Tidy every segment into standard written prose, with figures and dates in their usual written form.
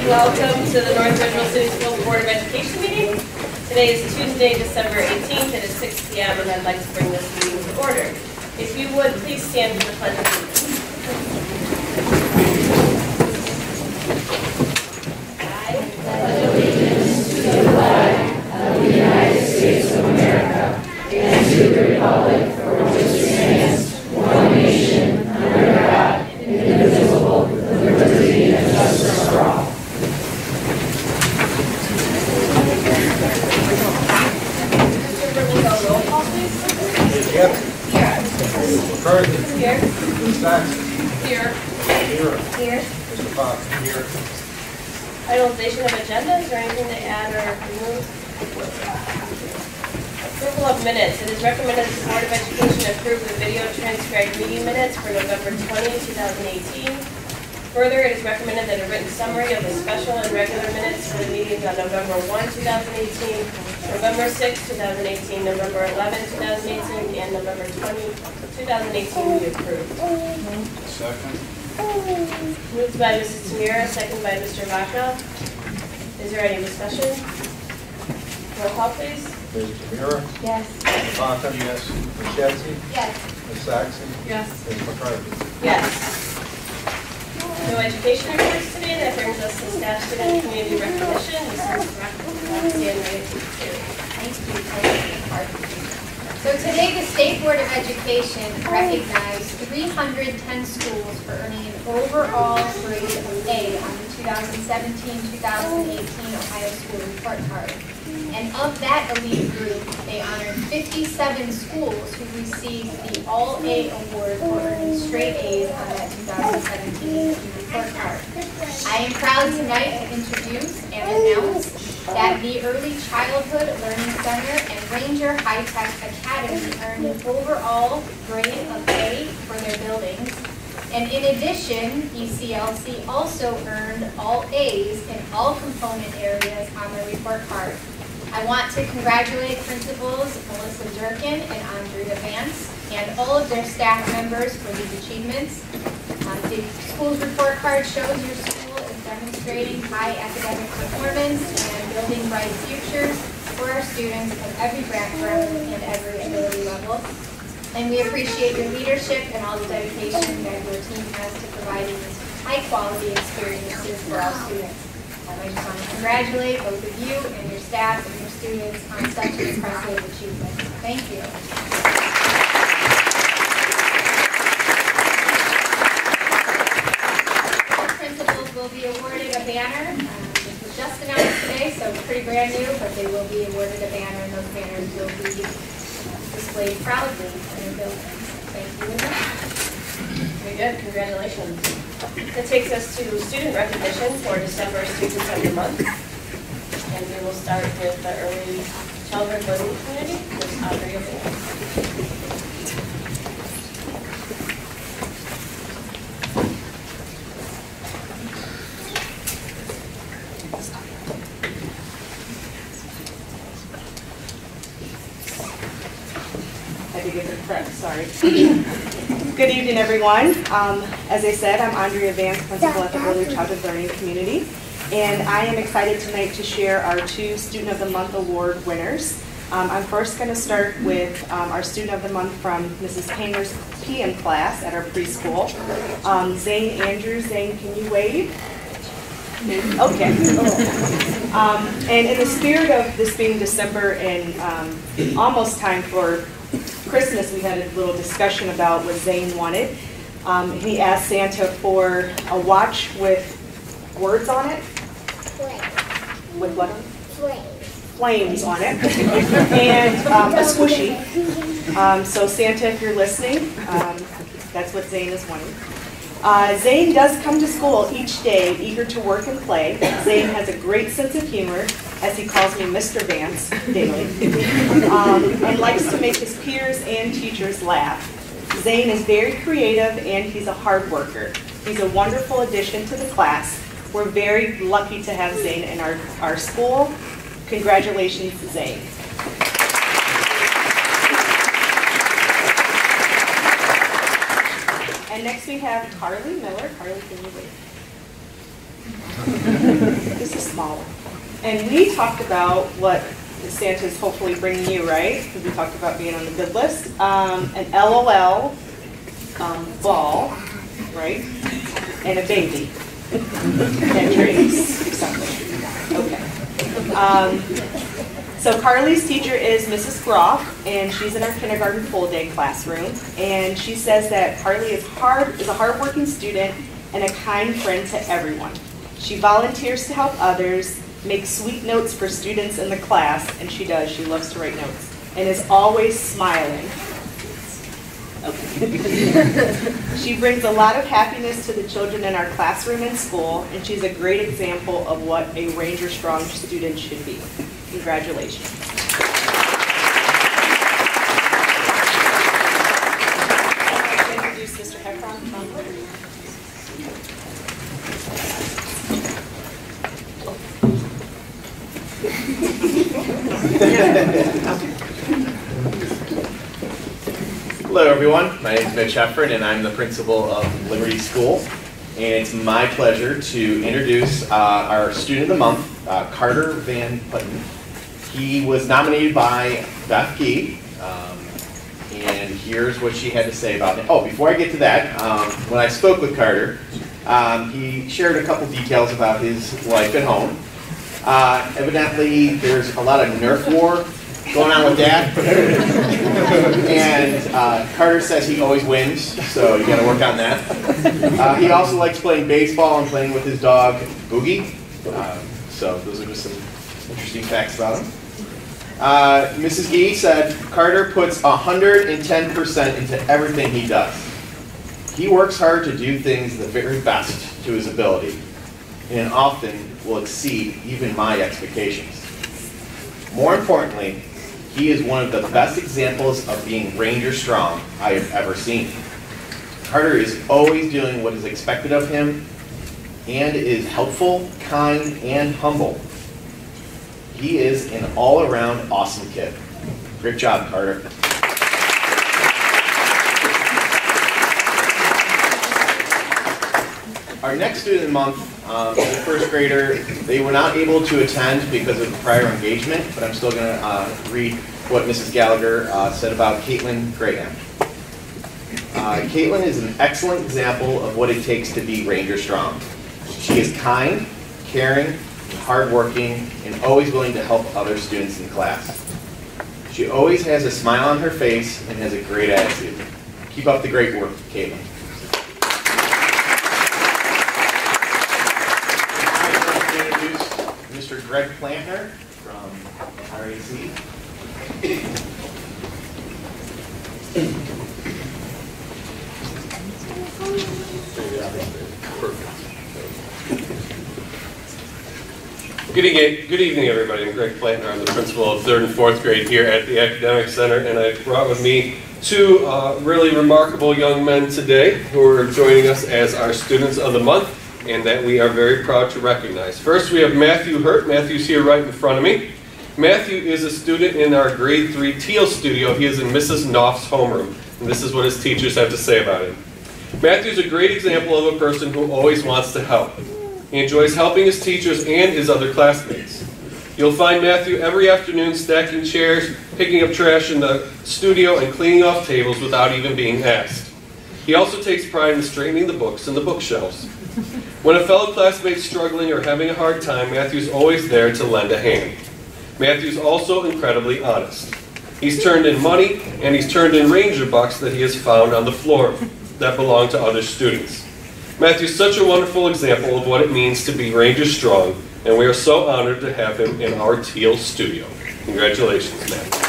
and welcome to the North Ridgeville City Schools Board of Education meeting. Today is Tuesday, December 18th. It is 6 p.m. and I'd like to bring this meeting to order. If you would, please stand for the Pledge of Allegiance. I pledge allegiance to the flag of the United States of America and to the republic for which it stands, one nation, under God, indivisible, with liberty and justice for all. Roll call, please. Yep. Here. McCarthy. Here. Saxon. Here. Here. Here. Mr. Fox. Here. Finalization of agenda. Is there anything to add or remove? Approval of minutes. It is recommended that the Board of Education approve the video transcribed meeting minutes for November 20, 2018. Further, it is recommended that a written summary of the special and regular minutes for the meetings on November 1, 2018, November 6, 2018, November 11, 2018, and November 20, 2018 be approved. Second. Moved by Mrs. Tamira, second by Mr. Vaca. Is there any discussion? Roll call, please. Ms. Tamira. Yes. Mr. Fonta. Yes. Ms. Shetsey. Yes. Ms. Saxon. Yes. Ms. McCarthy. Yes. No education reports today. That brings us to staff, student, and community recognition. Mrs. Roxanne Ray. Thank you. So today the State Board of Education recognized 310 schools for earning an overall grade of A on the 2017-2018 Ohio School Report Card. And of that elite group, they honored 57 schools who received the All-A Award for earning straight A's on that 2017 report card. I am proud tonight to introduce and announce that the Early Childhood Learning Center and Ranger High Tech Academy earned an overall grade of A for their buildings. And in addition, ECLC also earned all A's in all component areas on their report card. I want to congratulate principals Melissa Durkin and Andrea Vance and all of their staff members for these achievements. The school's report card shows your school is demonstrating high academic performance and building bright futures for our students of every background and every ability level. And we appreciate your leadership and all the dedication that your team has to providing these high-quality experiences for our students. I just want to congratulate both of you and your staff and your students on such an impressive achievement. Thank you. All principals will be awarded a banner. This was just announced today, so pretty brand new, but they will be awarded a banner, and those banners will be displayed proudly in their buildings. Thank you. Very good. Congratulations. That takes us to student recognition for December Student of the Month. And we will start with the Early Childhood Learning Community, Ms. Abigail Cameron. I had to get it correct, sorry. Good evening, everyone. As I said, I'm Andrea Vance, Principal at the Early Childhood Learning Community, and I am excited tonight to share our 2 Student of the Month Award winners. I'm first going to start with our Student of the Month from Mrs. Panger's PM class at our preschool. Zane Andrews. Zane, can you wave? Okay. And in the spirit of this being December and almost time for Christmas, we had a little discussion about what Zane wanted. He asked Santa for a watch with words on it. Flames. With what? Flames. Flames on it. And a squishy. So Santa, if you're listening, that's what Zane is wanting. Zane does come to school each day, eager to work and play. Zane has a great sense of humor, as he calls me Mr. Vance daily, and likes to make his peers and teachers laugh. Zane is very creative and he's a hard worker. He's a wonderful addition to the class. We're very lucky to have Zane in our school. Congratulations, Zane. And next we have Carly Miller. Carly, can you wait? Just a small one. And we talked about what Santa's hopefully bringing you, right? Because we talked about being on the good list. An LOL ball, right? And a baby. That trace something. Okay. So Carly's teacher is Mrs. Groff, and she's in our kindergarten full-day classroom. And she says that Carly is a hardworking student and a kind friend to everyone. She volunteers to help others, makes sweet notes for students in the class, and she does. She loves to write notes, and is always smiling. Okay. She brings a lot of happiness to the children in our classroom and school, and she's a great example of what a Ranger Strong student should be. Congratulations. I'd like to introduce Mr. Heffron. Hello everyone, my name is Mitch Heffron and I'm the principal of Liberty School. And it's my pleasure to introduce our student of the month, Carter Van Putten. He was nominated by Beth Key, and here's what she had to say about it. Oh, before I get to that, when I spoke with Carter, he shared a couple details about his life at home. Evidently, there's a lot of Nerf war going on with Dad. And Carter says he always wins, so you gotta work on that. He also likes playing baseball and playing with his dog, Boogie. So those are just some interesting facts about him. Mrs. Gee said, Carter puts 110% into everything he does. He works hard to do things the very best to his ability, and often will exceed even my expectations. More importantly, he is one of the best examples of being Ranger Strong I have ever seen. Carter is always doing what is expected of him and is helpful, kind, and humble. He is an all-around awesome kid. Great job, Carter. Our next student of the month is a first grader. They were not able to attend because of prior engagement, but I'm still going to read what Mrs. Gallagher said about Caitlin Graham. Caitlin is an excellent example of what it takes to be Ranger Strong. She is kind, caring, hardworking, and always willing to help other students in class. She always has a smile on her face and has a great attitude. Keep up the great work, Caitlin. Mr. Greg Plantner from RAC. Good evening, everybody. I'm Greg Plantner. I'm the principal of 3rd and 4th grade here at the Academic Center, and I brought with me two really remarkable young men today who are joining us as our students of the month, and that we are very proud to recognize. First, we have Matthew Hurt. Matthew's here right in front of me. Matthew is a student in our grade 3 Teal studio. He is in Mrs. Knopf's homeroom, and this is what his teachers have to say about him. Matthew's a great example of a person who always wants to help. He enjoys helping his teachers and his other classmates. You'll find Matthew every afternoon stacking chairs, picking up trash in the studio, and cleaning off tables without even being asked. He also takes pride in straightening the books in the bookshelves. When a fellow classmate's struggling or having a hard time, Matthew's always there to lend a hand. Matthew's also incredibly honest. He's turned in money, and he's turned in Ranger bucks that he has found on the floor that belong to other students. Matthew's such a wonderful example of what it means to be Ranger Strong, and we are so honored to have him in our Teal studio. Congratulations, Matthew.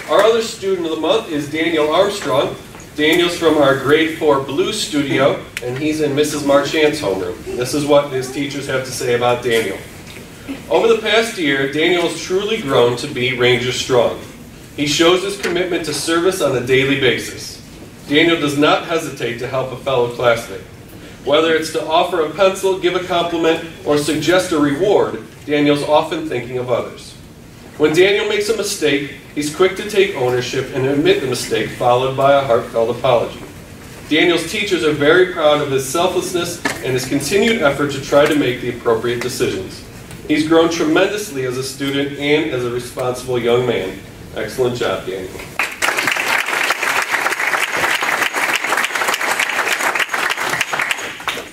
Our other student of the month is Daniel Armstrong. Daniel's from our grade 4 Blue studio, and he's in Mrs. Marchant's homeroom. This is what his teachers have to say about Daniel. Over the past year, Daniel has truly grown to be Ranger Strong. He shows his commitment to service on a daily basis. Daniel does not hesitate to help a fellow classmate. Whether it's to offer a pencil, give a compliment, or suggest a reward, Daniel's often thinking of others. When Daniel makes a mistake, he's quick to take ownership and admit the mistake, followed by a heartfelt apology. Daniel's teachers are very proud of his selflessness and his continued effort to try to make the appropriate decisions. He's grown tremendously as a student and as a responsible young man. Excellent job, Daniel.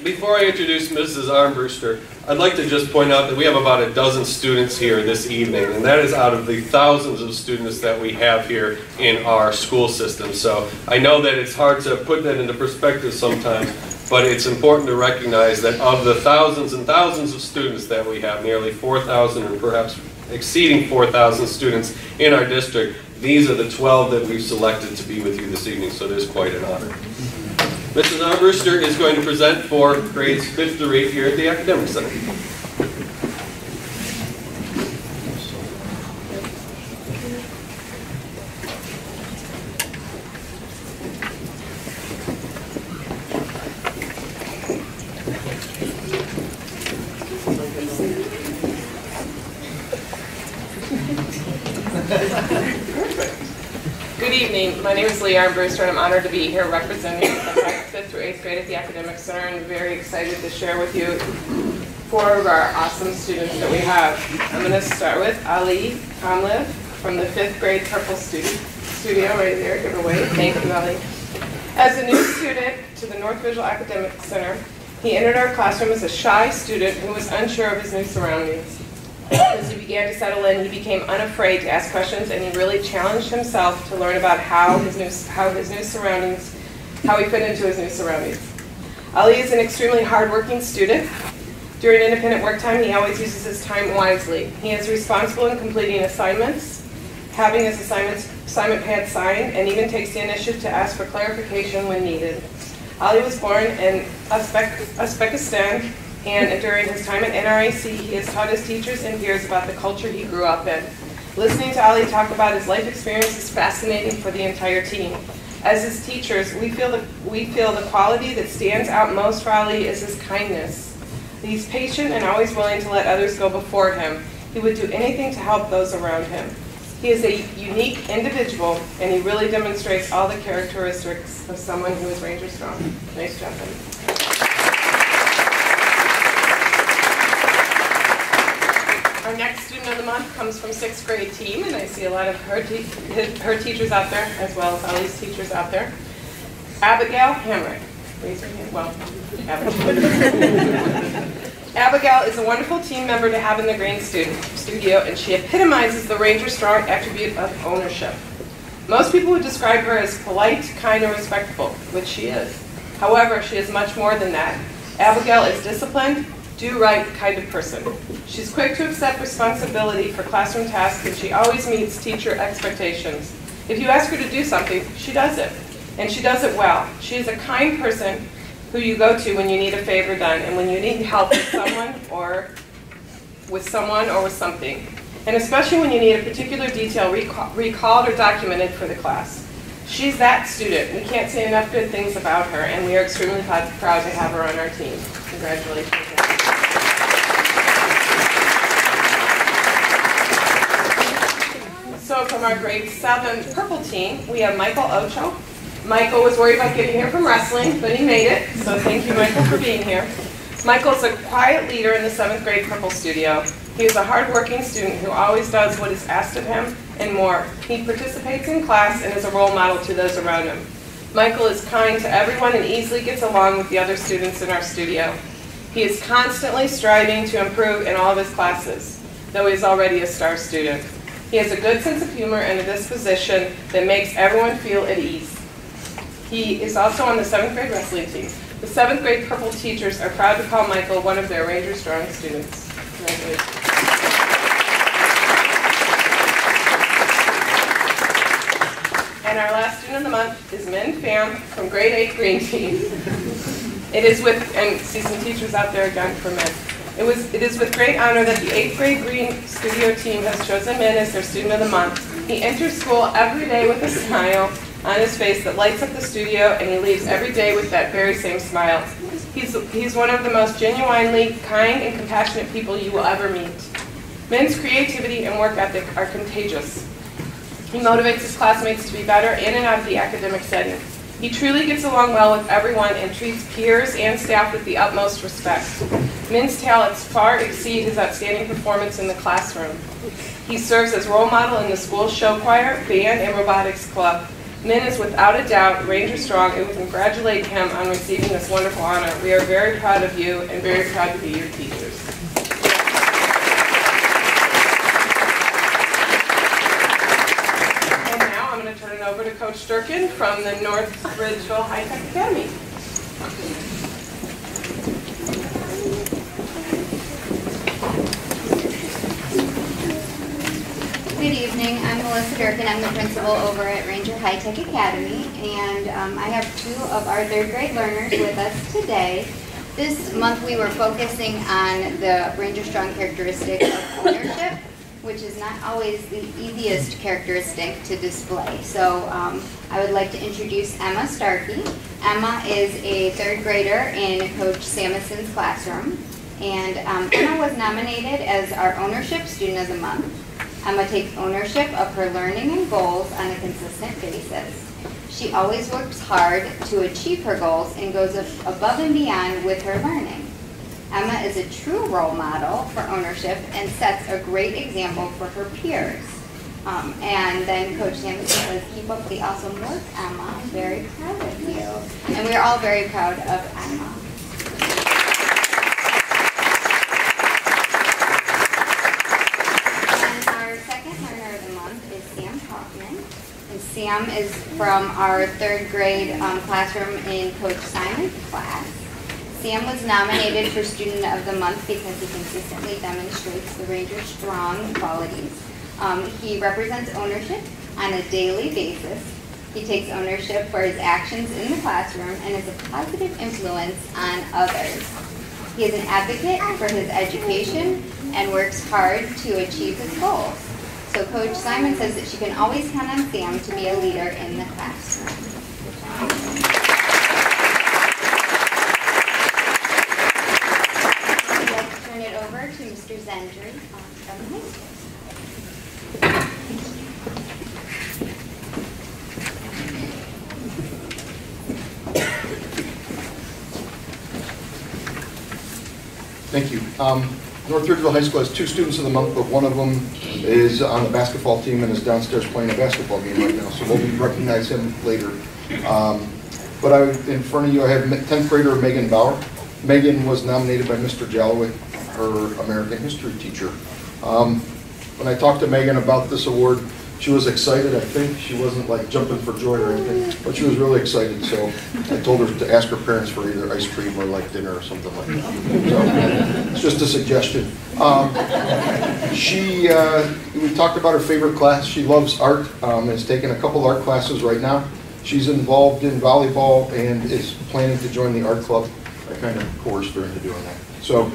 Before I introduce Mrs. Armbruster, I'd like to just point out that we have about a dozen students here this evening, and that is out of the thousands of students that we have here in our school system. So I know that it's hard to put that into perspective sometimes, but it's important to recognize that of the thousands and thousands of students that we have, nearly 4,000 or perhaps exceeding 4,000 students in our district, these are the 12 that we've selected to be with you this evening, so it is quite an honor. Mrs. Armbruster is going to present for grades 5th through 8th here at the Academic Center. Good evening. My name is Lee Armbruster, and I'm honored to be here representing the 5th through 8th grade at the Academic Center, and very excited to share with you 4 of our awesome students that we have. I'm going to start with Ali Cameron from the 5th grade Purple Studio right there. Give it away. Thank you, Ali. As a new student to the North Ridgeville Academic Center, he entered our classroom as a shy student who was unsure of his new surroundings. As he began to settle in, he became unafraid to ask questions, and he really challenged himself to learn about how he fit into his new surroundings. Ali is an extremely hardworking student. During independent work time, he always uses his time wisely. He is responsible in completing assignments, having his assignment pad signed, and even takes the initiative to ask for clarification when needed. Ali was born in Uzbekistan, and during his time at NRAC, he has taught his teachers and peers about the culture he grew up in. Listening to Ali talk about his life experience is fascinating for the entire team. As his teachers, we feel the quality that stands out most for Ali is his kindness. He's patient and always willing to let others go before him. He would do anything to help those around him. He is a unique individual, and he really demonstrates all the characteristics of someone who is Ranger strong. Nice job, buddy. Our next student of the month comes from 6th grade team, and I see a lot of her teachers out there, as well as Ali's teachers out there. Abigail Cameron. Raise her hand. Well, Abigail is a wonderful team member to have in the Green Studio, and she epitomizes the Ranger Strong attribute of ownership. Most people would describe her as polite, kind, and respectful, which she is. However, she is much more than that. Abigail is disciplined, do-right kind of person. She's quick to accept responsibility for classroom tasks, and she always meets teacher expectations. If you ask her to do something, she does it, and she does it well. She is a kind person who you go to when you need a favor done, and when you need help with someone or with something, and especially when you need a particular detail recalled or documented for the class. She's that student. We can't say enough good things about her, and we are extremely proud to have her on our team. Congratulations. So from our grade 7 purple team, we have Michael Ocho. Michael was worried about getting here from wrestling, but he made it, so thank you, Michael, for being here. Michael's a quiet leader in the 7th grade Purple Studio. He is a hardworking student who always does what is asked of him and more. He participates in class and is a role model to those around him. Michael is kind to everyone and easily gets along with the other students in our studio. He is constantly striving to improve in all of his classes, though he is already a star student. He has a good sense of humor and a disposition that makes everyone feel at ease. He is also on the 7th grade wrestling team. The 7th grade Purple teachers are proud to call Michael one of their Ranger Strong students. Congratulations. And our last student of the month is Min Pham from grade 8 Green team. It is with, and see some teachers out there again for Min. It is with great honor that the 8th grade Green Studio team has chosen Min as their student of the month. He enters school every day with a smile on his face that lights up the studio, and he leaves every day with that very same smile. He's one of the most genuinely kind and compassionate people you will ever meet. Min's creativity and work ethic are contagious. He motivates his classmates to be better in and out of the academic setting. He truly gets along well with everyone and treats peers and staff with the utmost respect. Min's talents far exceed his outstanding performance in the classroom. He serves as role model in the school show choir, band, and robotics club. Min is without a doubt Ranger Strong, and we congratulate him on receiving this wonderful honor. We are very proud of you and very proud to be your teachers. And now I'm going to turn it over to Coach Starkey from the North Ridgeville High Tech Academy. Good evening, I'm Melissa Durkin. I'm the principal over at Ranger High Tech Academy, and I have two of our third grade learners with us today. This month we were focusing on the Ranger Strong characteristic of ownership, which is not always the easiest characteristic to display. So I would like to introduce Emma Starkey. Emma is a third grader in Coach Samuson's classroom, and Emma was nominated as our ownership student of the month. Emma takes ownership of her learning and goals on a consistent basis. She always works hard to achieve her goals and goes above and beyond with her learning. Emma is a true role model for ownership and sets a great example for her peers. And then Coach Samuson says, keep up the awesome work, Emma. I'm very proud of you. And we're all very proud of Emma. Sam is from our third grade classroom in Coach Simon's class. Sam was nominated for Student of the Month because he consistently demonstrates the Ranger Strong qualities. He represents ownership on a daily basis. He takes ownership for his actions in the classroom and is a positive influence on others. He is an advocate for his education and works hard to achieve his goals. So Coach Simon says that she can always count on Sam to be a leader in the classroom. I'd like to turn it over to Mr. Zendry from the high school. Thank you. North Ridgeville High School has two students of the month, but one of them is on the basketball team and is downstairs playing a basketball game right now, so we'll recognize him later. But in front of you, I have 10th grader Megan Bauer. Megan was nominated by Mr. Jalloway, her American history teacher. When I talked to Megan about this award, she was excited. I think she wasn't like jumping for joy or anything, but she was really excited. So I told her to ask her parents for either ice cream or like dinner or something like that. So it's just a suggestion. We talked about her favorite class. She loves art. Has taken a couple art classes right now. She's involved in volleyball and is planning to join the art club. I kind of coerced her into doing that. So.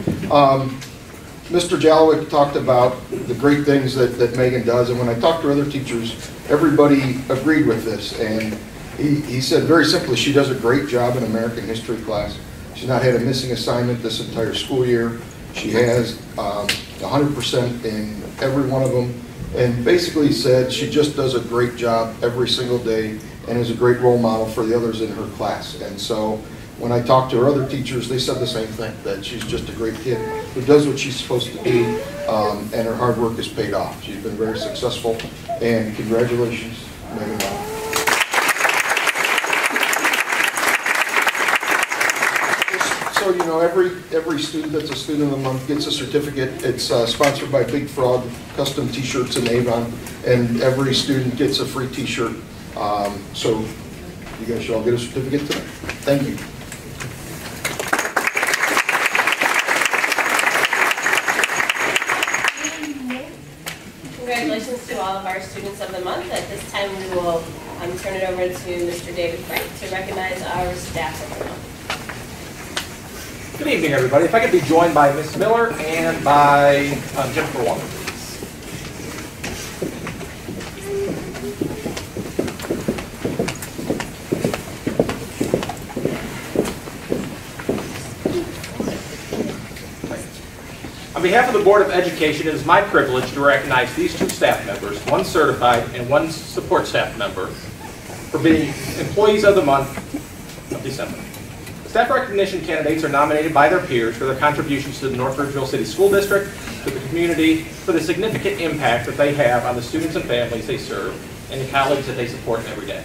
Mr. Jalloway talked about the great things that Megan does, and when I talked to other teachers, everybody agreed with this. And he said very simply, she does a great job in American history class. She's not had a missing assignment this entire school year. She has 100% in every one of them, and basically said she just does a great job every single day and is a great role model for the others in her class. And so when I talked to her other teachers, they said the same thing, that she's just a great kid who does what she's supposed to do, and her hard work has paid off. She's been very successful, and congratulations, Megan. So, you know, every student that's a student of the month gets a certificate. It's sponsored by Big Frog Custom T-shirts in Avon, and every student gets a free T-shirt. So you guys should all get a certificate today. Thank you. Congratulations to all of our students of the month. At this time, we will turn it over to Mr. David Frank to recognize our staff of the month. Good evening, everybody. If I could be joined by Ms. Miller and by Jennifer Walker, please. On behalf of the Board of Education, it is my privilege to recognize these two staff members, one certified and one support staff member, for being Employees of the Month of December. Staff recognition candidates are nominated by their peers for their contributions to the North Ridgeville City School District, to the community, for the significant impact that they have on the students and families they serve, and the colleagues that they support every day.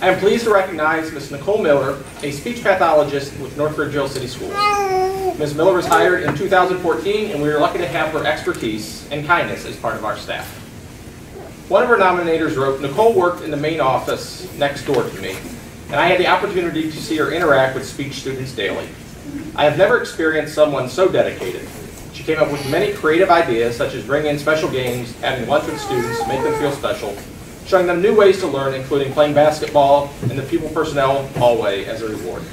I am pleased to recognize Ms. Nicole Miller, a speech pathologist with North Ridgeville City Schools. Ms. Miller was hired in 2014, and we are lucky to have her expertise and kindness as part of our staff. One of her nominators wrote, "Nicole worked in the main office next door to me, and I had the opportunity to see her interact with speech students daily. I have never experienced someone so dedicated. She came up with many creative ideas, such as bringing in special games, having lunch with students to make them feel special, showing them new ways to learn, including playing basketball and the pupil personnel hallway as a reward.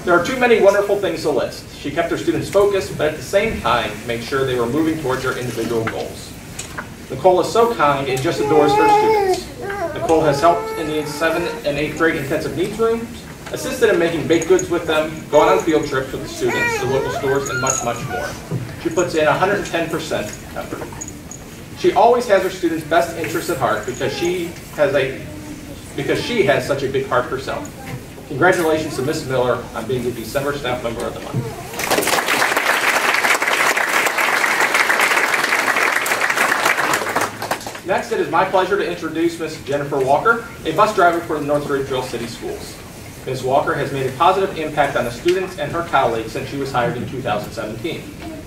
There are too many wonderful things to list. She kept her students focused, but at the same time, made sure they were moving towards their individual goals. Nicole is so kind and just adores her students. Nicole has helped in the 7th and 8th grade intensive needs rooms, assisted in making baked goods with them, gone on field trips with the students to local stores, and much, much more. She puts in 110% effort. She always has her students' best interests at heart because she has such a big heart herself. Congratulations to Ms. Miller on being the December Staff Member of the Month. Next, it is my pleasure to introduce Ms. Jennifer Walker, a bus driver for the North Ridgeville City Schools. Ms. Walker has made a positive impact on the students and her colleagues since she was hired in 2017.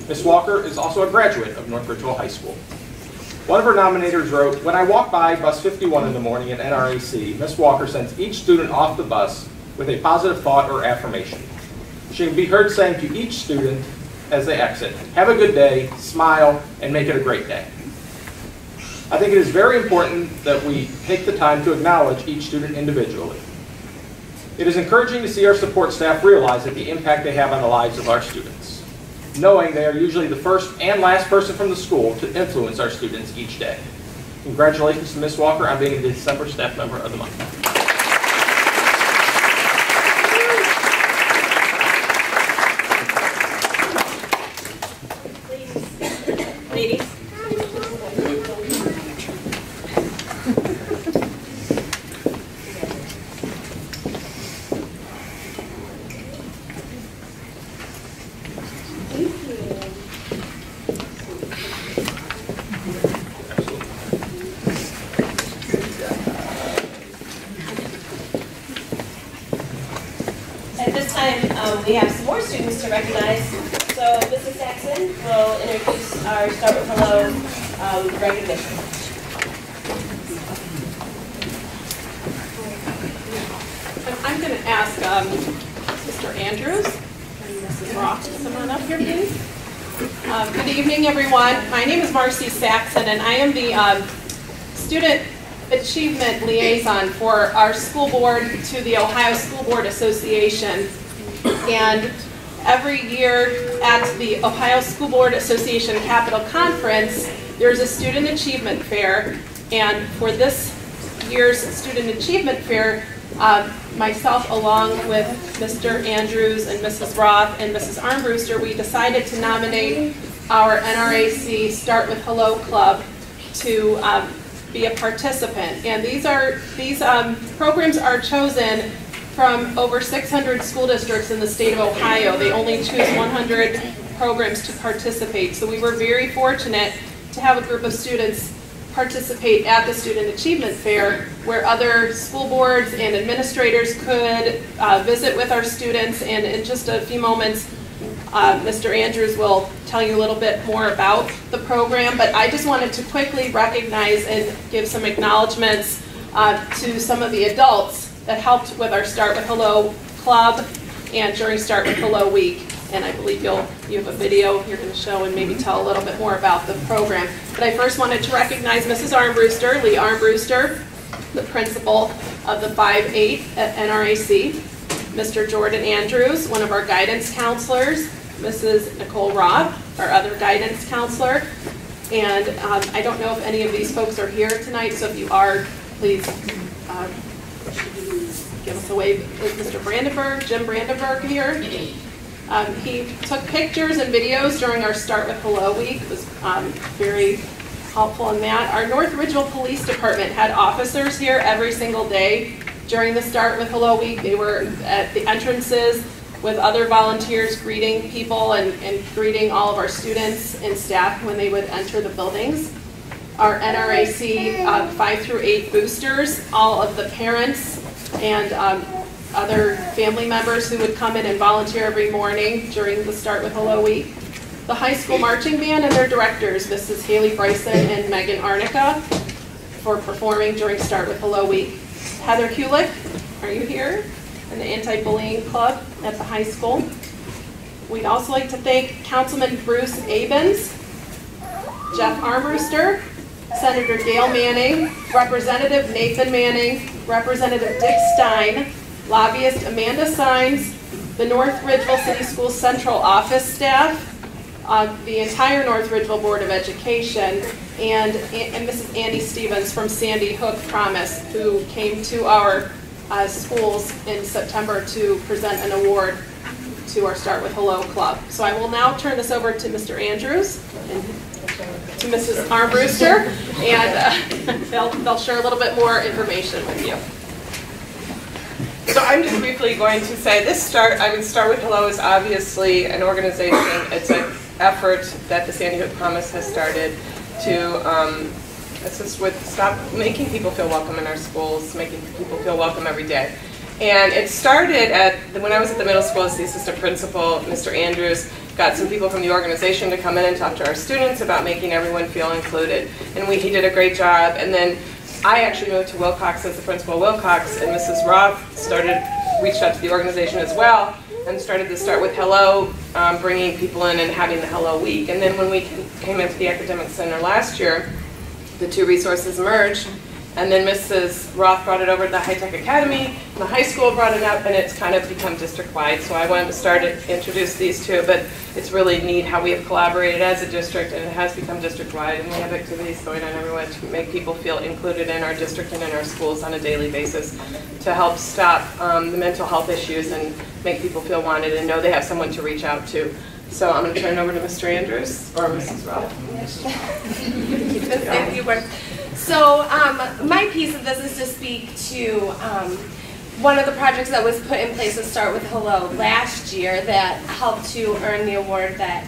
Ms. Walker is also a graduate of North Ridgeville High School. One of her nominators wrote, "When I walk by bus 51 in the morning at NRAC, Ms. Walker sends each student off the bus with a positive thought or affirmation. She can be heard saying to each student as they exit, 'Have a good day, smile, and make it a great day.' I think it is very important that we take the time to acknowledge each student individually. It is encouraging to see our support staff realize that the impact they have on the lives of our students, knowing they are usually the first and last person from the school to influence our students each day. Congratulations to Ms. Walker on being the December Staff Member of the Month." Ladies. At this time, we have some more students to recognize. So Mrs. Saxon will introduce our Start with Hello recognition. I'm going to ask Mr. Andrews and Mrs. Roth to come on up here, please. Good evening, everyone. My name is Marcy Saxon, and I am the Student Achievement Liaison for our school board to the Ohio School Board Association. And every year at the Ohio School Board Association Capital Conference, there's a Student Achievement Fair. And for this year's Student Achievement Fair, myself along with Mr. Andrews and Mrs. Roth and Mrs. Armbruster, we decided to nominate our NRAC Start with Hello Club to be a participant. And these programs are chosen from over 600 school districts in the state of Ohio. They only choose 100 programs to participate. So we were very fortunate to have a group of students participate at the Student Achievement Fair, where other school boards and administrators could visit with our students. And in just a few moments, Mr. Andrews will tell you a little bit more about the program, but I just wanted to quickly recognize and give some acknowledgments to some of the adults that helped with our Start with Hello Club and during Start with Hello Week. And I believe you have a video you're going to show and maybe tell a little bit more about the program. But I first wanted to recognize Mrs. Armbruster, Lee Armbruster, the principal of the 5-8 at NRAC, Mr. Jordan Andrews, one of our guidance counselors, Mrs. Nicole Roth, our other guidance counselor. And I don't know if any of these folks are here tonight, so if you are, please give us a wave. Is Mr. Brandenburg, Jim Brandenburg here? He took pictures and videos during our Start with Hello Week. It was very helpful in that. Our North Ridgeville Police Department had officers here every single day during the Start with Hello Week. They were at the entrances with other volunteers greeting people and greeting all of our students and staff when they would enter the buildings. Our NRAC 5 through 8 boosters, all of the parents and other family members who would come in and volunteer every morning during the Start with Hello Week. The high school marching band and their directors, Mrs. Haley Bryson and Megan Arnica, for performing during Start with Hello Week. Heather Kulick, are you here? And the Anti-Bullying Club at the high school. We'd also like to thank Councilman Bruce Abens, Jeff Armbruster, Senator Gail Manning, Representative Nathan Manning, Representative Dick Stein, lobbyist Amanda Sines, the North Ridgeville City Schools Central Office staff, the entire North Ridgeville Board of Education, and Mrs. Andy Stevens from Sandy Hook Promise, who came to our schools in September to present an award to our Start with Hello Club. So I will now turn this over to Mr. Andrews and to Mrs. Armbruster, and they'll share a little bit more information with you. So I'm just briefly going to say this Start with Hello is obviously an organization. It's an effort that the Sandy Hook Promise has started to assist with making people feel welcome in our schools, making people feel welcome every day. And it started when I was at the middle school as the assistant principal. Mr. Andrews got some people from the organization to come in and talk to our students about making everyone feel included. And he did a great job. And then I actually moved to Wilcox as the principal of Wilcox, and Mrs. Roth reached out to the organization as well and started to Start with Hello, bringing people in and having the Hello Week. And then when we came into the Academic Center last year, the two resources merged, and then Mrs. Roth brought it over to the High Tech Academy, and the high school brought it up, and it's kind of become district-wide. So I wanted to introduce these two, but it's really neat how we have collaborated as a district, and it has become district-wide, and we have activities going on everywhere to make people feel included in our district and in our schools on a daily basis to help stop the mental health issues and make people feel wanted and know they have someone to reach out to. So I'm going to turn it over to Mr. Andrews or Mrs. Roth. Thank you, Bert. So my piece of this is to speak to one of the projects that was put in place to Start with Hello last year that helped to earn the award that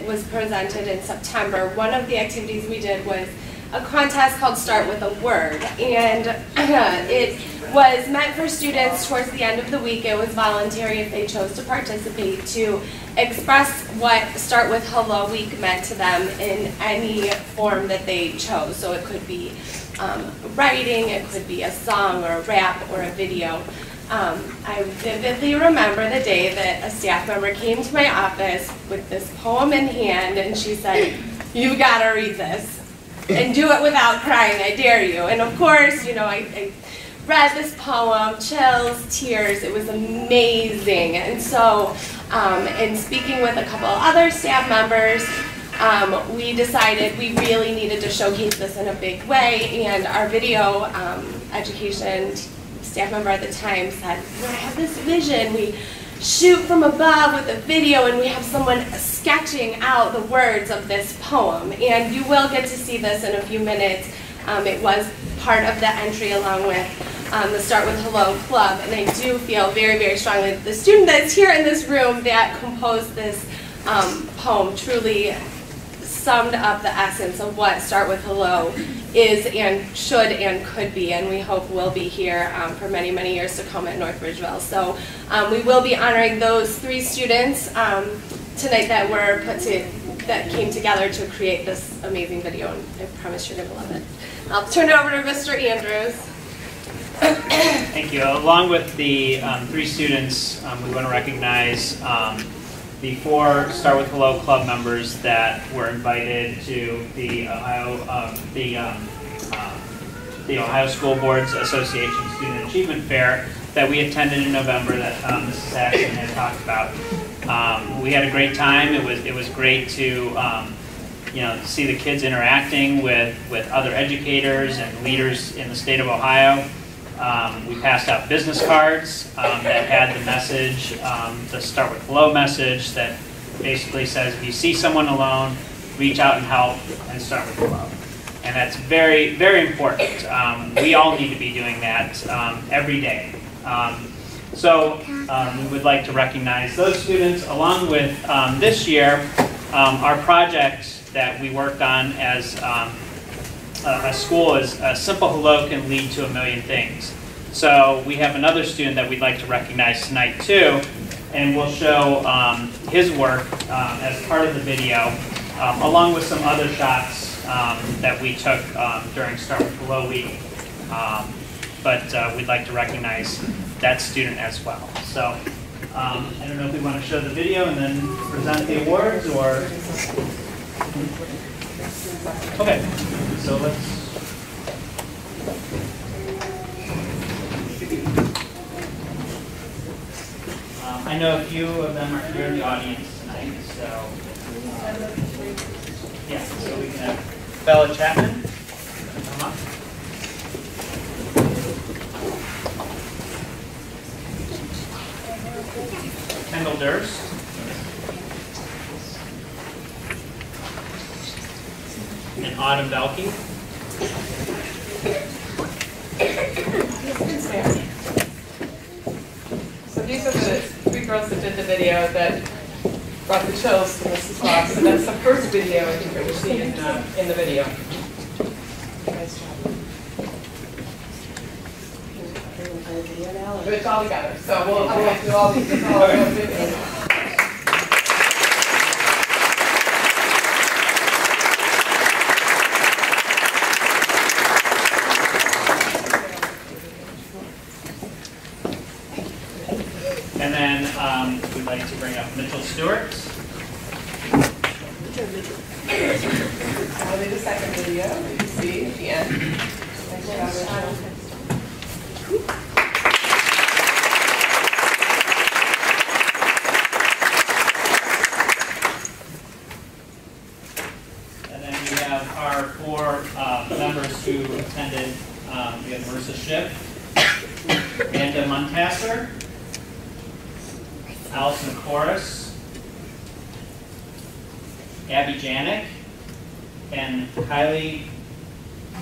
was presented in September. One of the activities we did was a contest called Start with a Word, and it was meant for students towards the end of the week. It was voluntary if they chose to participate to express what Start with Hello Week meant to them in any form that they chose. So it could be writing, it could be a song or a rap or a video. I vividly remember the day that a staff member came to my office with this poem in hand, and she said, "You've got to read this and do it without crying, I dare you." And of course, you know, I read this poem, chills, tears, it was amazing. And so, in speaking with a couple other staff members, we decided we really needed to showcase this in a big way, and our video education staff member at the time said, "I have this vision, we shoot from above with a video and we have someone sketching out the words of this poem." And you will get to see this in a few minutes. It was part of the entry along with the Start with Hello Club, and I do feel very, very strongly that the student that's here in this room that composed this poem truly summed up the essence of what Start with Hello is and should and could be, and we hope will be here for many, many years to come at North Ridgeville. So we will be honoring those 3 students tonight that came together to create this amazing video, and I promise you're going to love it. I'll turn it over to Mr. Andrews. Thank you. Along with the 3 students, we want to recognize the 4 Start with Hello Club members that were invited to the Ohio School Boards Association Student Achievement Fair that we attended in November that Mrs. Saxon had talked about. We had a great time. It was great to see the kids interacting with other educators and leaders in the state of Ohio. We passed out business cards that had the message, the Start with Hello message that basically says if you see someone alone, reach out and help and start with hello. And that's very, very important. We all need to be doing that every day. We would like to recognize those students along with this year, our project that we worked on as a school is a simple hello can lead to a million things. So we have another student that we'd like to recognize tonight too, and we'll show his work as part of the video, along with some other shots that we took during Start with Hello Week. But we'd like to recognize that student as well. So I don't know if we want to show the video and then present the awards, or... Okay, so let's... I know a few of them are here in the audience tonight, so... Yeah, so we can have Bella Chapman come up. Kendall Durst. And Autumn Belkey. So these are the three girls that did the video that brought the chills to Mrs. Fox. So that's the first video I think that we see in the video. Nice job. But it's all together. So we'll do all these videos. And then we'd like to bring up Mitchell Stewart. I'll do the second video that you see at the end. Nice job, Mitchell. And then we have our four members who attended. We have Marissa Schiff, Amanda Muntasser, Allison Corus, Abby Janik, and Kylie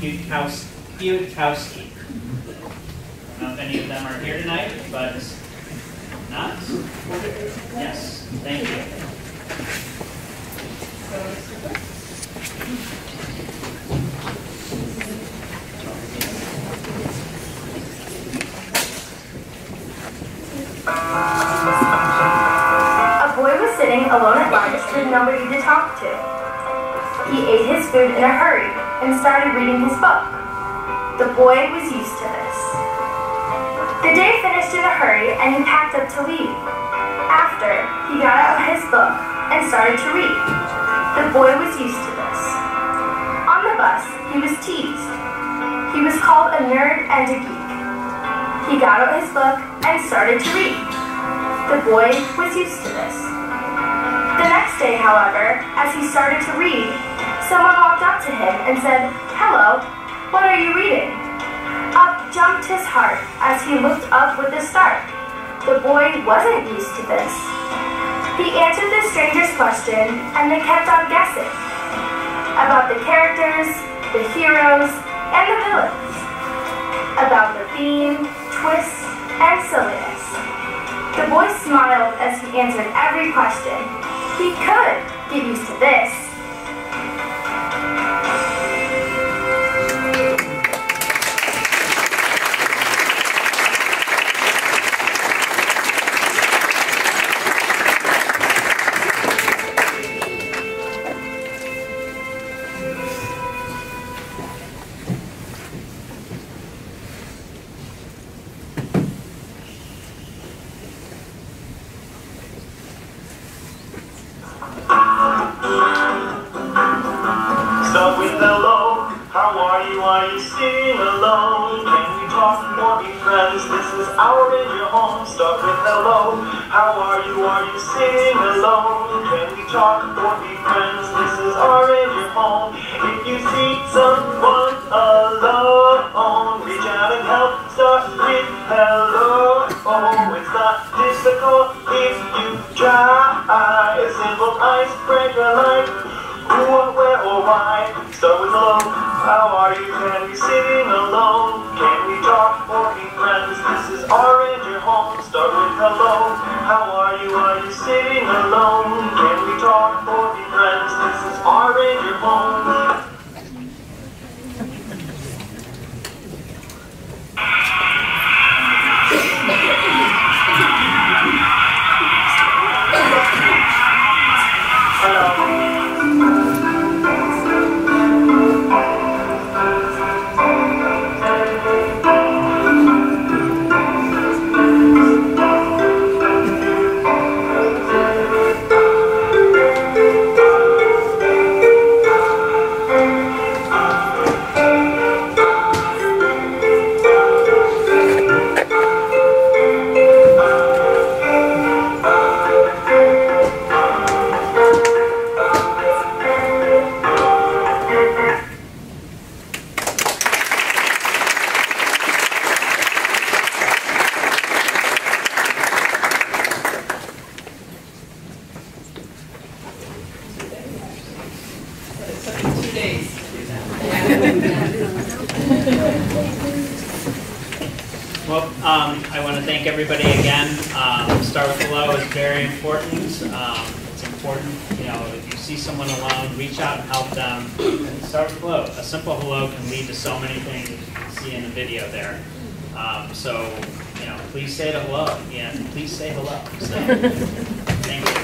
Butkowski. I don't know if any of them are here tonight, but not? Yes, thank you. A boy was sitting alone at lunch with nobody to talk to. He ate his food in a hurry and started reading his book. The boy was used to this. The day finished in a hurry and he packed up to leave. After, he got out his book and started to read. The boy was used to this. On the bus, he was teased. He was called a nerd and a geek. He got out his book and started to read. The boy was used to this. The next day, however, as he started to read, someone walked up to him and said, "Hello, what are you reading?" Up jumped his heart as he looked up with a start. The boy wasn't used to this. He answered the stranger's question, and they kept on guessing about the characters, the heroes, and the villains, about the theme, twists, and silliness. The boy smiled as he answered every question. He could get used to this. Start with hello, how are you sitting alone? Can we talk or be friends? This is our in your home. Start with hello, how are you sitting alone? Can we talk or be friends? This is our in your home. If you see someone alone, reach out and help. Start with hello. Oh, it's not difficult if you try. A simple icebreaker like who, what, where, or why. Start with hello. How are you? Can we sing alone? Can we talk or be friends? This is our Ranger home. Start with hello. How are you? Are you sitting alone? Can we talk or be friends? This is our Ranger home. Well, I want to thank everybody again. Start with hello is very important. It's important, you know, if you see someone alone, reach out and help them. And start with hello. A simple hello can lead to so many things you can see in the video there. So, you know, please say the hello. Yeah, please say hello. So, thank you.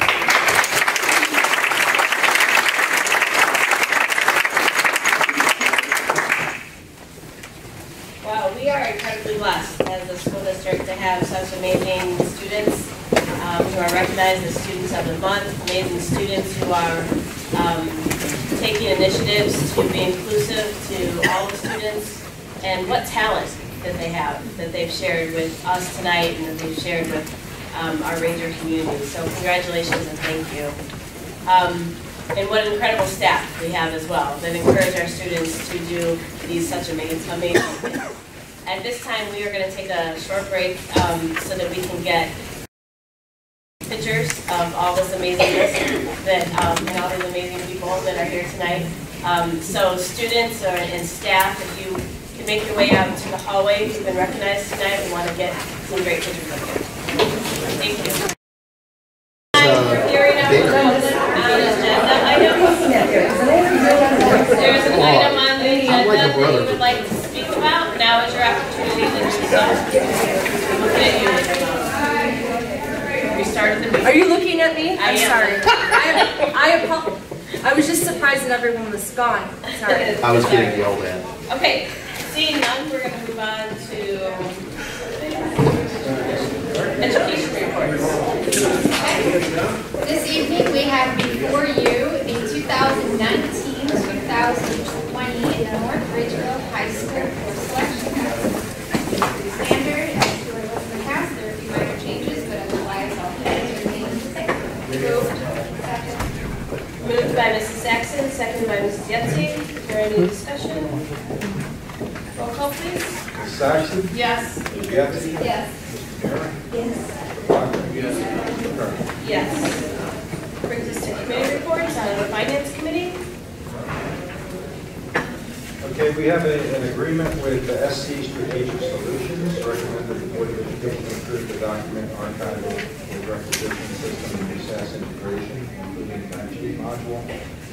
We are incredibly blessed as a school district to have such amazing students who are recognized as Students of the Month, amazing students who are taking initiatives to be inclusive to all the students, and what talent that they have, that they've shared with us tonight and that they've shared with our Ranger community. So congratulations and thank you. And what an incredible staff we have as well that encourage our students to do these such amazing things. At this time, we are going to take a short break so that we can get pictures of all this amazingness that, and all these amazing people that are here tonight. So students and staff, if you can make your way out to the hallway, if you've been recognized tonight, we want to get some great pictures of you. Thank you. We're hearing our agenda items. There's an item on the agenda that you would like to speak about. Now is your opportunity to do so. We started the meeting. Are you looking at me? I'm sorry. I I was just surprised that everyone was gone. Sorry. I was getting yelled at. Okay, seeing none, we're going to move on to education reports. This evening we have before you a 2019-2020 North Ridgeville High School course selection guide. Standard, as you were listening past, there are a few minor changes, but otherwise all things remain the same. Moved by Mrs. Saxon, seconded by Mrs. Yetsey. Is there any discussion? Roll call, please. Mrs. Saxon? Yes. Mrs. Yetsey? Yes. Mr. Mira? Yes. Yes. Brings us to committee reports out of the Finance Committee. Okay, we have an agreement with the SC Strategic Solutions. Recommend that the Board of Education approve the document archived with requisition system and recess integration, including the timesheet module,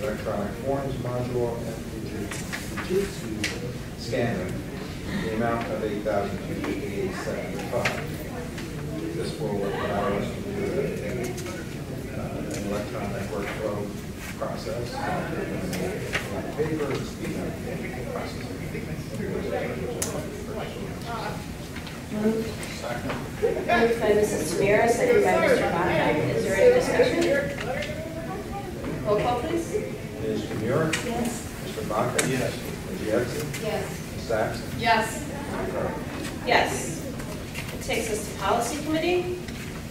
electronic forms module, and Fujitsu scanner, the amount of $8,258.75. This will allow us to do an electronic workflow process, paper, speed up the process. Moved by Mrs. Tamira, seconded by Mr. Baca. Is there any discussion? Roll call, please. Ms. Tamira? Yes. Mr. Baca? Yes. Ms. Yetsey? Yes. Ms. Saxon? Yes. Yes. It takes us to Policy Committee.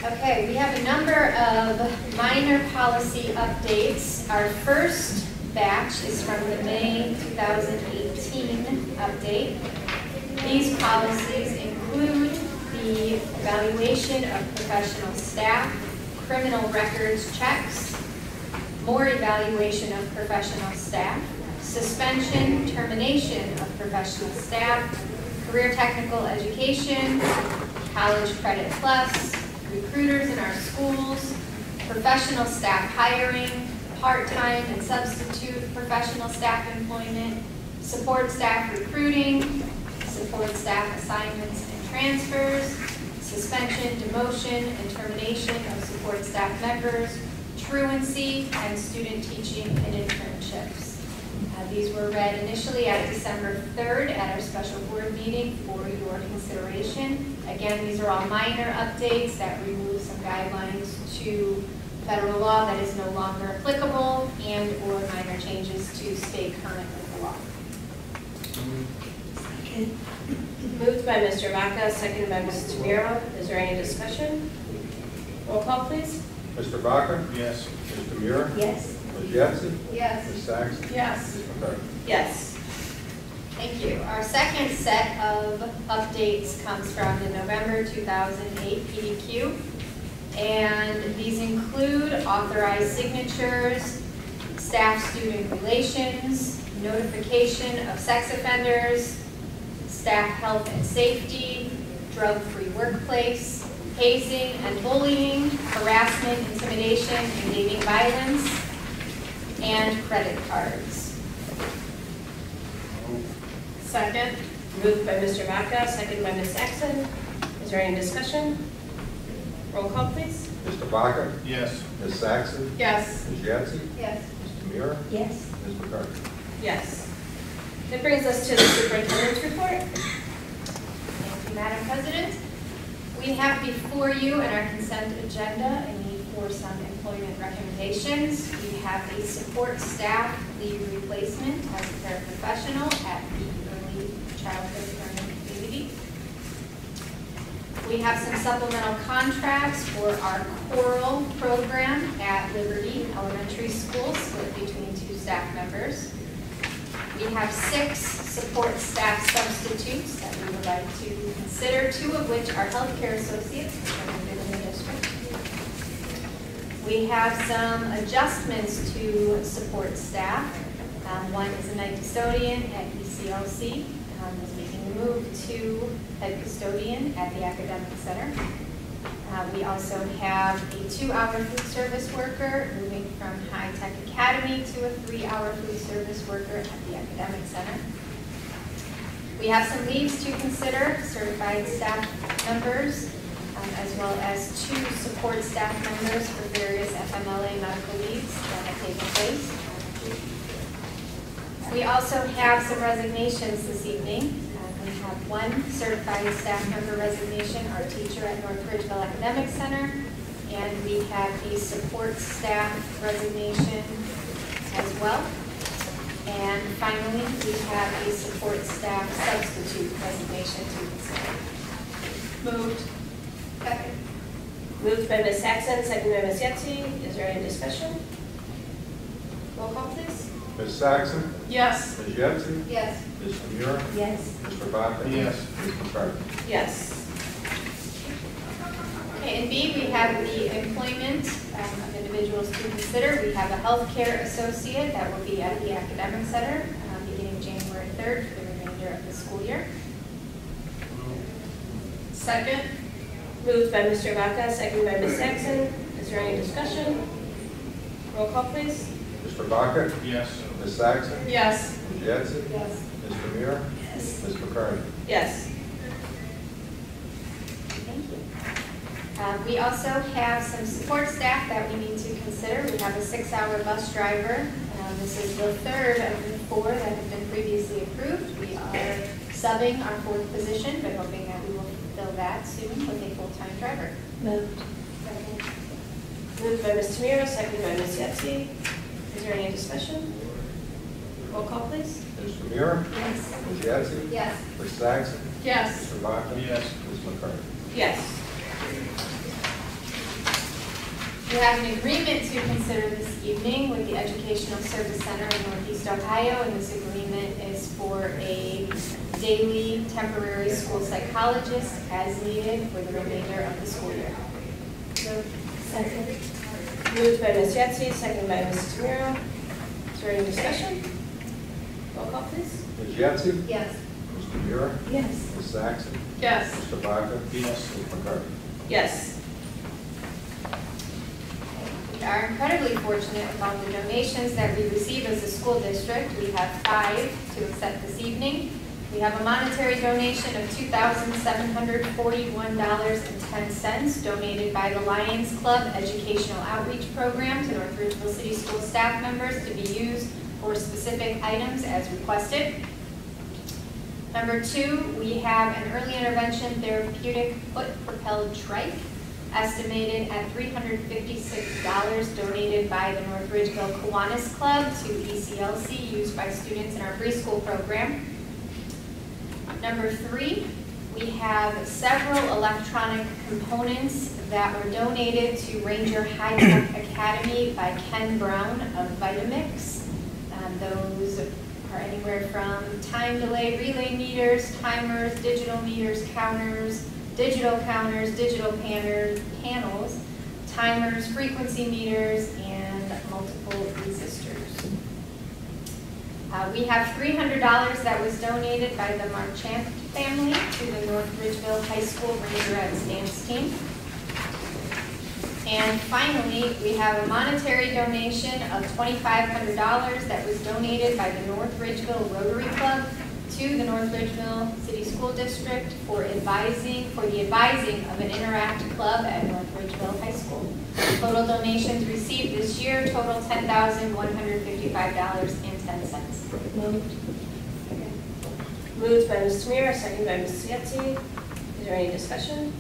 Okay, we have a number of minor policy updates. Our first batch is from the May 2018 update. These policies include the evaluation of professional staff, criminal records checks, more evaluation of professional staff, suspension, termination of professional staff, career technical education, college credit plus, recruiters in our schools, professional staff hiring, part-time and substitute professional staff employment, support staff recruiting, support staff assignments and transfers, suspension, demotion, and termination of support staff members, truancy, and student teaching and internships. These were read initially at December 3rd at our special board meeting for your consideration. Again, these are all minor updates that remove some guidelines to federal law that is no longer applicable and or minor changes to stay current with the law. Moved by Mr. Vaca, seconded by Mrs. Tamiro. Is there any discussion? Roll call, please. Mr. Vaca? Yes. Ms. Tamira? Yes. Ms. Yetsey? Yes. Ms. Saxon? Yes. Ms. McCarthy? Yes. Thank you. Our second set of updates comes from the November 2008 PDQ. And these include authorized signatures, staff-student relations, notification of sex offenders, staff health and safety, drug-free workplace, hazing and bullying, harassment, intimidation, and dating violence, and credit cards. Second. Moved by Mr. Vaca, seconded by Ms. Saxon. Is there any discussion? Roll call, please. Mr. Vaca? Yes. Ms. Saxon? Yes. Ms. Yetsey? Yes. Ms. Tamira? Yes. Ms. McCarthy? Yes. That brings us to the superintendent's report. Thank you, Madam President. We have before you in our consent agenda a need for some employment recommendations. We have a support staff leave replacement as a paraprofessional at the early childhood learning community. We have some supplemental contracts for our choral program at Liberty Elementary School, split between 2 staff members. We have 6 support staff substitutes that we would like to consider, 2 of which are healthcare associates within the district. We have some adjustments to support staff. One is a night custodian at ECLC, is making the move to head custodian at the Academic Center. We also have a 2-hour food service worker moving from High Tech Academy to a 3-hour food service worker at the Academic Center. We have some leaves to consider, certified staff members, as well as 2 support staff members for various FMLA medical leaves that have taken place. We also have some resignations this evening. We have 1 certified staff member resignation, our teacher at North Ridgeville Academic Center, and we have a support staff resignation as well. And finally, we have a support staff substitute resignation to consider. Moved. Second. Moved by Ms. Saxon, seconded by Ms. Yetsey. Is there any discussion? Roll call, please. Ms. Saxon? Yes. Ms. Yetsey? Yes. Ms. Tamira? Yes. Mr. Vaca? Yes. Ms. McCarthy? Yes. Okay, in B, we have the employment of individuals to consider. We have a healthcare associate that will be at the Academic Center beginning January 3rd for the remainder of the school year. Second. Moved by Mr. Vaca, seconded by Ms. Saxon. Is there any discussion? Roll call, please. Mr. Vaca? Yes. Ms. Saxon? Yes. Ms. Yetsey? Yes. Ms. Tamira? Yes. Ms. McCarthy? Yes. Thank you. We also have some support staff that we need to consider. We have a 6-hour bus driver. This is the 3rd of the 4 that have been previously approved. We are subbing our 4th position, but hoping that we will fill that soon with a full-time driver. Moved. Moved by Ms. Tamira, seconded by Ms. Yetsey. Is there any discussion? Roll call, please. Ms. Tamira? Yes. Ms. Yetsey? Yes. Ms. Saxon? Yes. Mr. Vaca? Yes. Ms. McCarthy? Yes. We have an agreement to consider this evening with the Educational Service Center in Northeast Ohio, and this agreement is for a daily temporary school psychologist as needed for the remainder of the school year. Second. Moved by Ms. Yetsey, seconded by Ms. Tamira. Is there any discussion? Roll call, please. Ms. Yetsey? Yes. Mr. Mura? Yes. Ms. Saxon? Yes. Mr. Baca? Yes. Ms. McCarthy? Yes. We are incredibly fortunate with all the donations that we receive as a school district. We have 5 to accept this evening. We have a monetary donation of $2,741.10 donated by the Lions Club Educational Outreach Program to North Ridgeville City School staff members to be used for specific items as requested. Number 2, we have an early intervention therapeutic foot-propelled trike estimated at $356 donated by the North Ridgeville Kiwanis Club to ECLC used by students in our preschool program. Number 3, we have several electronic components that were donated to Ranger High Tech Academy by Ken Brown of Vitamix. Those are anywhere from time delay relay meters, timers, digital meters, counters, digital panels, timers, frequency meters, and multiple resistors. We have $300 that was donated by the Marchant family to the North Ridgeville High School Rangerettes dance team. And finally, we have a monetary donation of $2,500 that was donated by the North Ridgeville Rotary Club to the North Ridgeville City School District for the advising of an Interact Club at North Ridgeville High School. Total donations received this year total $10,155.10. Moved. Moved by Ms. Tamira, second by Ms. Yetsey. Is there any discussion?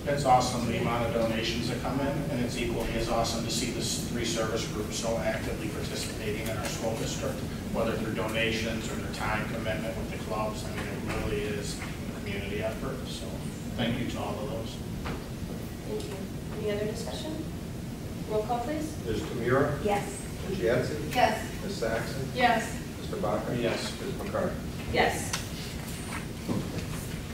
It's awesome, the amount of donations that come in, and it's equally as awesome to see this 3 service groups so actively participating in our school district, whether through donations or their time commitment with the clubs. I mean, it really is a community effort, so thank you to all of those. Thank you. Any other discussion? Roll call, please. Ms. Tamira? Yes. Ms. Yetsey? Yes. Ms. Saxon? Yes. Mr. Baca? Yes. Ms. McCarthy? Yes.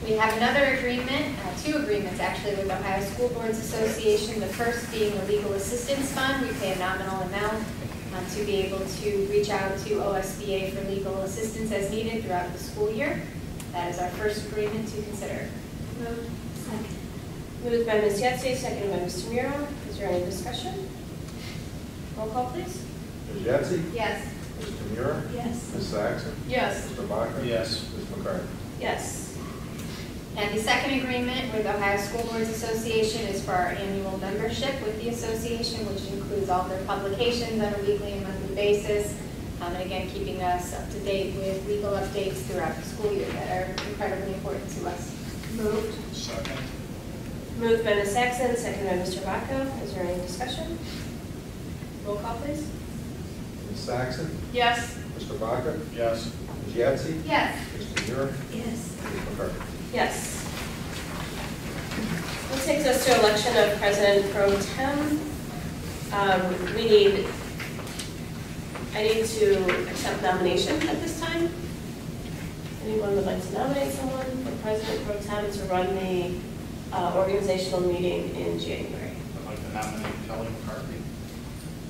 We have another agreement, 2 agreements actually, with Ohio School Boards Association. The first being the Legal Assistance Fund. We pay a nominal amount to be able to reach out to OSBA for legal assistance as needed throughout the school year. That is our first agreement to consider. Moved. Second. Moved by Ms. Yetsey, seconded by Ms. Tamira. Is there any discussion? Roll call, please. Ms. Yetsey? Yes. Ms. Tamira? Yes. Ms. Saxon? Yes. Mr. Baca? Yes. Ms. McCarthy? Yes. And the second agreement with Ohio School Boards Association is for our annual membership with the association, which includes all their publications on a weekly and monthly basis. And again, keeping us up to date with legal updates throughout the school year that are incredibly important to us. Moved. Second. Moved by Ms. Saxon, seconded by Mr. Baca. Is there any discussion? Roll call, please. Ms. Saxon? Yes. Mr. Baca? Yes. Ms. Yetsey? Yes. Ms. Tamira? Yes. Ms. McCarthy? Yes. This takes us to election of President Pro Tem. I need to accept nomination at this time. Anyone would like to nominate someone for President Pro Tem to run the organizational meeting in January? I'd like to nominate Kelly McCarthy.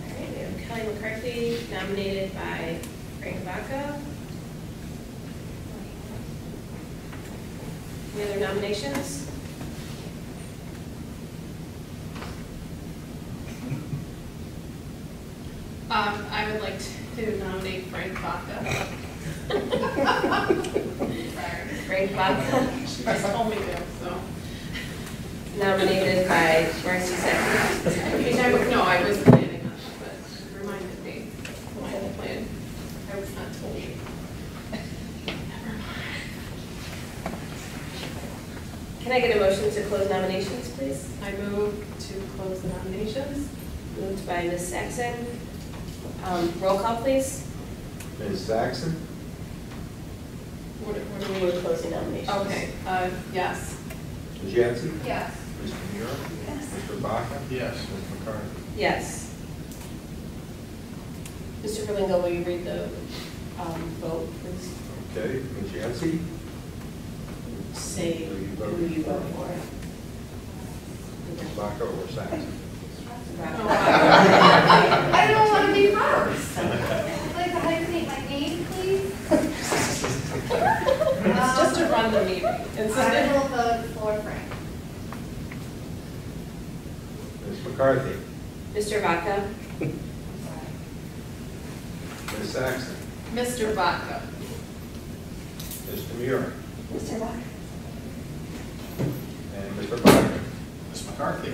All right, we have Kelly McCarthy nominated by Frank Baca. Any other nominations? I would like to nominate Frank Baca. Frank Baca, She just told me to, so. nominated by Marcy Zephyr. No, I was planning on it, but she reminded me of my whole plan. I was not told. Can I get a motion to close nominations, please? I move to close the nominations. Moved by Ms. Saxon. Roll call, please. Ms. Saxon? What are we closing nominations? Okay, yes. Ms. Yetsey? Yes. Ms. Tamira? Yes. Mr. Baca? Yes. Ms. McCarthy? Yes. Mr. Berlingo, will you read the vote, please? Okay, Ms. Yetsey? Say who you vote for. Ms. Baca or Saxon? I don't want to be first. I'd like to hyphenate my name, please. Mr. Vaca? Ms. Saxon? Mr. Vaca. Mr. Muir? Mr. Vaca. And Mr. Barker? Ms. McCarthy.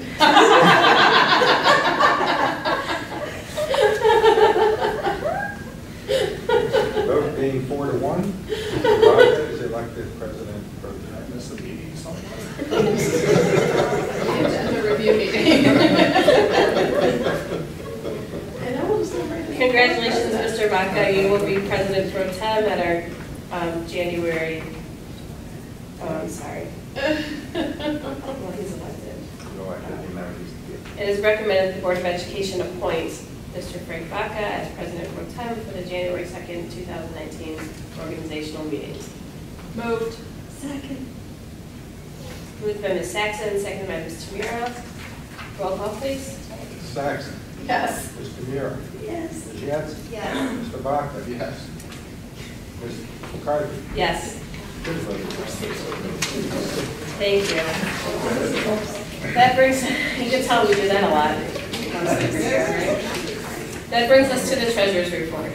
Vote being 4-1, Mr. Barker is elected president pro tem. I missed the meeting, so. Agenda review meeting. And I will celebrate. Congratulations, Mr. Vaca. You will be president pro tem at our January, well, he's elected. No, I didn't know he's It is recommended the Board of Education appoints Mr. Frank Vaca as president pro tem for the January 2nd, 2019 organizational meeting. Moved. Second. Moved by Ms. Saxon, seconded by Ms. Tamira. Roll call, please. Ms. Saxon? Yes. Mr. Muir? Yes. Ms. Yancey? Yes. Mr. Barker? Yes. Ms. McCarthy? Yes. Good vote. Thank you. That brings, you can tell we do that a lot. That brings us to the treasurer's report.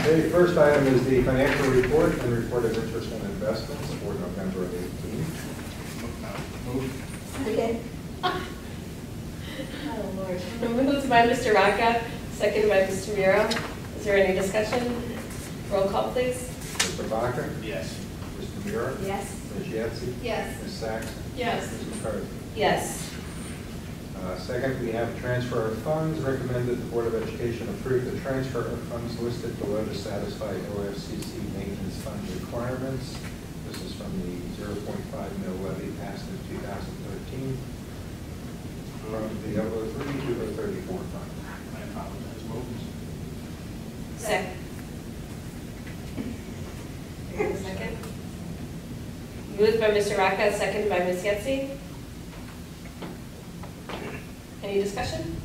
The first item is the financial report and report of interest and investments for November 18th. Second. Oh, Lord. Moved by Mr. Vaca, seconded by Mr. Muro. Is there any discussion? Roll call, please. Mr. Baca? Yes. Mr. Muir? Yes. Ms. Yancey? Yes. Ms. Saxon? Yes. Ms. McCarthy? Yes. Second, we have transfer of funds. Recommended the Board of Education approve the transfer of funds listed below to satisfy OFCC maintenance fund requirements. This is from the 0.5 mil levy passed in 2013 from the 003 to 034 fund. I apologize. Moved. Second. Second. Moved by Mr. Vaca, seconded by Ms. Yancey. Any discussion?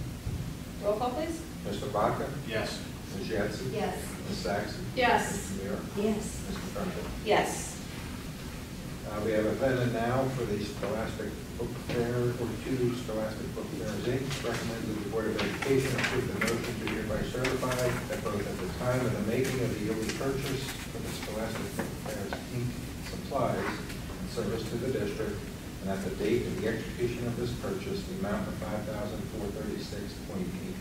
Roll call, please. Mr. Baca? Yes. Ms. Yancey? Yes. Ms. Saxon? Yes. Mr. Muir? Yes. Ms. McCarthy? Yes. We have a then and now for the Scholastic Book Fair, or two Scholastic Book Fairs, Inc. Recommends that the Board of Education approve the motion to hereby certify that both at the time of the making of the yearly purchase for the Scholastic Book Fairs, Inc. supplies and service to the district, and at the date of the execution of this purchase, the amount of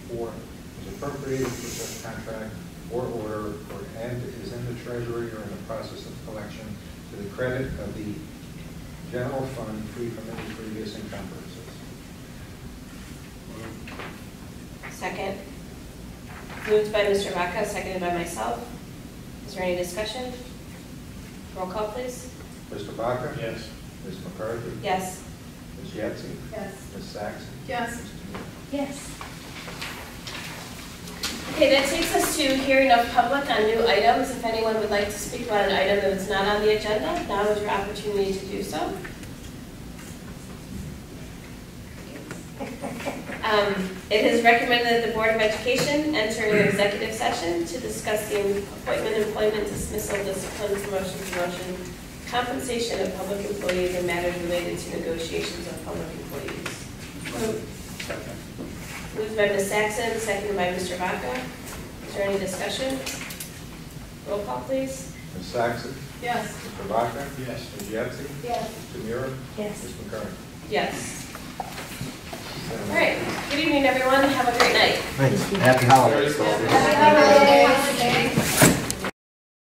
$5,436.84 is appropriated for such contract or order, and is in the treasury or in the process of collection to the credit of the general fund, free from any previous encumbrances. Second. Moved by Mr. Vaca, seconded by myself. Is there any discussion? Roll call, please. Mr. Baca? Yes. Ms. McCarthy? Yes. Ms. Yancey? Yes. Ms. Saxon? Yes. Mr. Muir? Yes. Okay, that takes us to hearing of public on new items. If anyone would like to speak about an item that is not on the agenda, now is your opportunity to do so. It is recommended that the Board of Education enter an executive session to discuss the appointment, employment, dismissal, discipline, promotion, compensation of public employees and matters related to negotiations of public employees. Moved by Ms. Saxon, seconded by Mr. Vaca. Is there any discussion? Roll call, please. Ms. Saxon? Yes. Mr. Baca? Yes. Ms. Yancey? Yes. Mr. Muir? Yes. Ms. McCarthy? Yes. All right. Good evening, everyone. Have a great night. Thanks. Happy holidays. Happy holidays.